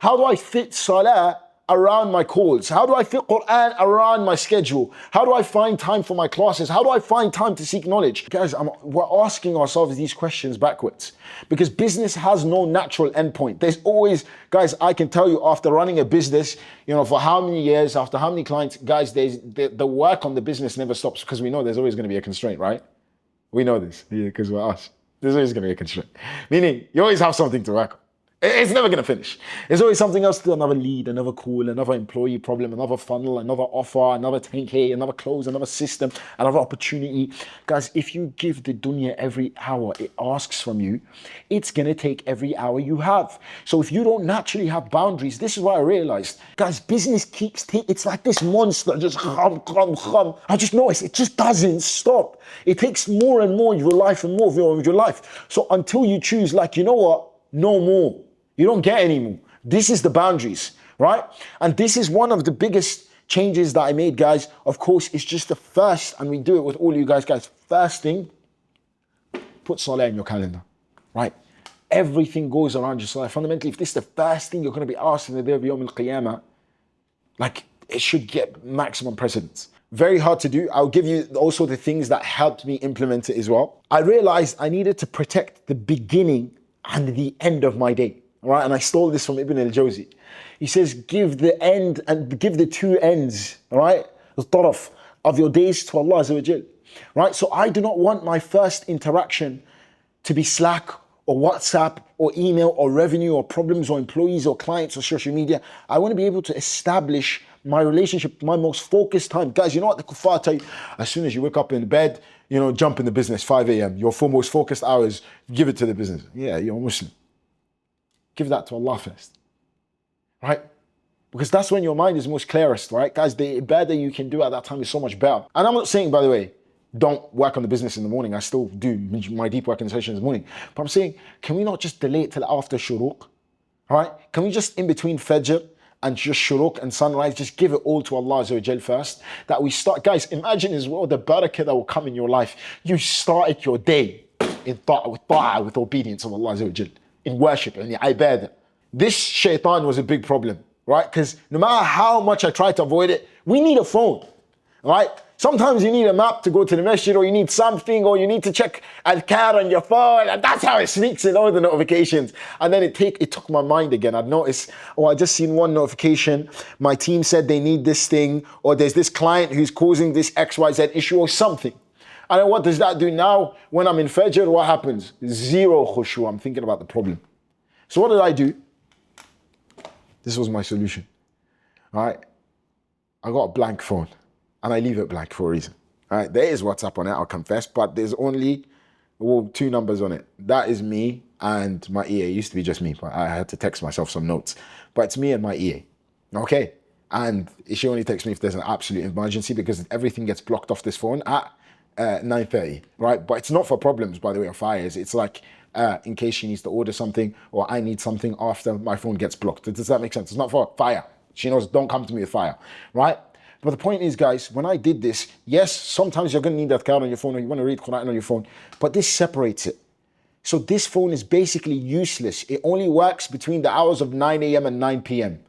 How do I fit salah around my calls? How do I fit Quran around my schedule? How do I find time for my classes? How do I find time to seek knowledge? Guys, we're asking ourselves these questions backwards because business has no natural endpoint. There's always, guys, I can tell you after running a business, for how many years, after how many clients, guys, the work on the business never stops because we know there's always going to be a constraint, right? We know this because we're us. There's always going to be a constraint. Meaning, you always have something to work on. It's never going to finish. There's always something else to do, another lead, another call, another employee problem, another funnel, another offer, another 10K, another close, another system, another opportunity. Guys, if you give the dunya every hour it asks from you, it's going to take every hour you have. So if you don't naturally have boundaries, this is what I realized. Guys, business keeps it's like this monster, just hum. I just noticed it just doesn't stop. It takes more and more of your life and more of your life. So until you choose, you know what? No more. You don't get any more. This is the boundaries, right? And this is one of the biggest changes that I made, guys. Of course, it's just the first, and we do it with all you guys. First thing, put salah in your calendar, right? Everything goes around your salah. Fundamentally, if this is the first thing you're going to be asked in the day of Yawm al-Qiyamah, it should get maximum precedence. Very hard to do. I'll give you also the things that helped me implement it as well. I realized I needed to protect the beginning and the end of my day. All right, and I stole this from Ibn al-Jawzi. He says, give the end and give the two ends, all right, the taraf of your days to Allah Azza wa Jal. Right, so I do not want my first interaction to be Slack or WhatsApp or email or revenue or problems or employees or clients or social media. I want to be able to establish my relationship, my most focused time. Guys, you know what the kuffar tell you? As soon as you wake up in bed, jump in the business, 5 a.m. Your 4 most focused hours, give it to the business. Yeah, you're a Muslim. Give that to Allah first, right? Because that's when your mind is most clearest, right? Guys, the ibadah you can do at that time is so much better. And I'm not saying, by the way, don't work on the business in the morning. I still do my deep work in the session in the morning. But I'm saying, can we not just delay it till after shuruq, right? Can we just in between fajr and just shuruq and sunrise, just give it all to Allah Azza wa Jal first? That we start, guys, imagine as well the barakah that will come in your life. You started your day in ta'ah, with obedience of Allah Azza wa Jal, in worship and ibadah. This shaitan was a big problem, right? Because no matter how much I try to avoid it, we need a phone, right? Sometimes you need a map to go to the masjid, or you need something, or you need to check adhkar on your phone, and that's how it sneaks in all the notifications. And then it took my mind again. I'd noticed, I just seen one notification, my team said they need this thing, or there's this client who's causing this XYZ issue or something. And then what does that do now? When I'm in Fajr, what happens? Zero khushu. I'm thinking about the problem. So what did I do? This was my solution. All right. I got a blank phone and I leave it blank for a reason. All right. There is WhatsApp on it, I'll confess, but there's only 2 numbers on it. That is me and my EA. It used to be just me, but I had to text myself some notes. But it's me and my EA. Okay. And she only texts me if there's an absolute emergency, because everything gets blocked off this phone at 9:30, right? But it's not for problems, by the way, or fires. It's like in case she needs to order something or I need something after my phone gets blocked. Does that make sense? It's not for fire. She knows, don't come to me with fire, right? But the point is, guys, when I did this, yes, sometimes you're going to need that card on your phone or you want to read Quran on your phone, but this separates it. So this phone is basically useless. It only works between the hours of 9 a.m. and 9 p.m.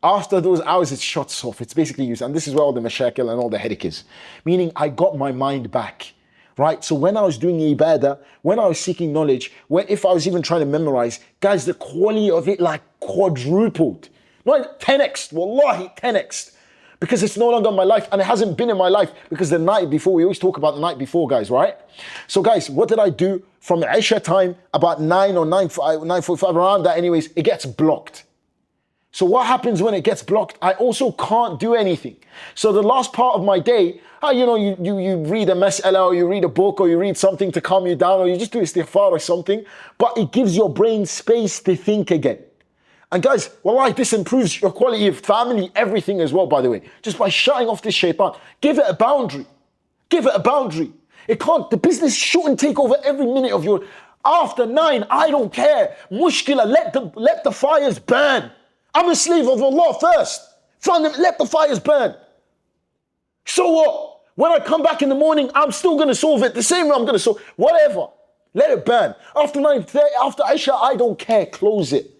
After those hours, it shuts off. It's basically used. And this is where all the mashakil and all the headache is. Meaning I got my mind back, right? So when I was doing ibadah, when I was seeking knowledge, if I was even trying to memorize, guys, the quality of it quadrupled. Not 10x, wallahi, 10x. Because it's no longer in my life, and it hasn't been in my life because the night before, we always talk about the night before, guys, right? So guys, what did I do? From Isha time, about 9 or 9:45, around that anyways, it gets blocked. So what happens when it gets blocked? I also can't do anything. So the last part of my day, you read a mas'ala, or you read a book, or you read something to calm you down, or you just do istighfar or something, but it gives your brain space to think again. And guys, wallahi, this improves your quality of family, everything as well, by the way. Just by shutting off this shaitan. Give it a boundary. Give it a boundary. The business shouldn't take over every minute of your... After 9, I don't care. Mushkila, let the fires burn. I'm a slave of Allah first. Let the fires burn. So what? When I come back in the morning, I'm still going to solve it the same way I'm going to solve it. Whatever. Let it burn. After 9:30, after Isha, I don't care. Close it.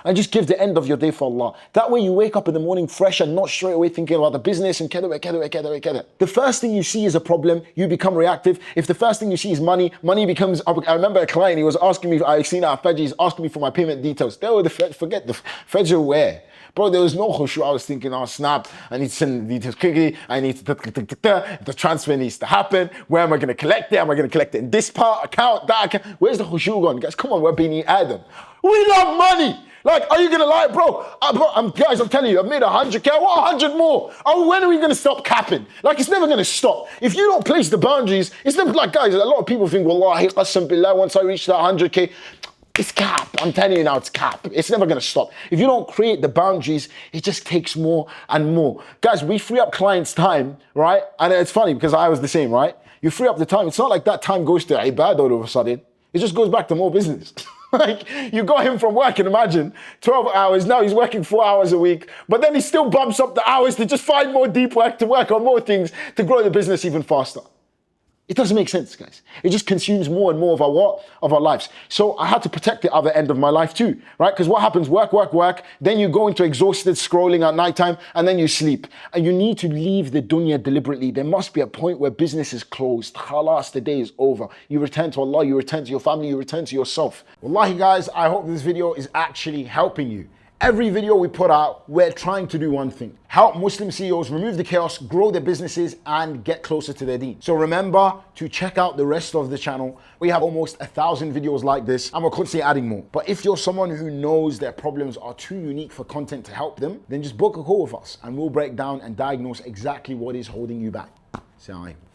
And just give the end of your day for Allah. That way you wake up in the morning fresh and not straight away thinking about the business and keda. The first thing you see is a problem, you become reactive. If the first thing you see is money becomes, I remember a client, he was asking me, I seen at Fajr, he's asking me for my payment details. They were forget the Fajr where? Bro, there was no khushu. I was thinking, oh snap, I need to send the details quickly. I need to, the transfer needs to happen. Where am I going to collect it? Am I going to collect it in this part, account, that account? Where's the khushu gone? Guys, come on, we're being Adam. We love money. Like, are you going to lie, bro? Guys, I'm telling you, I've made 100K. I want 100 more. Oh, when are we going to stop capping? Like, it's never going to stop. If you don't place the boundaries, it's never like, guys, a lot of people think, wallahi, qasam billah, once I reach that 100K, it's cap. I'm telling you now, it's cap. It's never going to stop. If you don't create the boundaries, it just takes more and more. Guys, we free up clients' time, right? And it's funny because I was the same, right? You free up the time. It's not like that time goes to ibadah all of a sudden. It just goes back to more business. Like, you got him from work, and imagine 12 hours. Now he's working 4 hours a week, but then he still bumps up the hours to just find more deep work, to work on more things, to grow the business even faster. It doesn't make sense, guys. It just consumes more and more of our lives. So I had to protect the other end of my life too, right? Because what happens, work, then you go into exhausted scrolling at nighttime, and then you sleep. And you need to leave the dunya deliberately. There must be a point where business is closed. Khalas, the day is over. You return to Allah, you return to your family, you return to yourself. Wallahi guys, I hope this video is actually helping you. Every video we put out, we're trying to do one thing: help Muslim CEOs remove the chaos, grow their businesses, and get closer to their deen. So remember to check out the rest of the channel. We have almost 1,000 videos like this, and we're constantly adding more. But if you're someone who knows their problems are too unique for content to help them, then just book a call with us, and we'll break down and diagnose exactly what is holding you back. Assalamu alaikum.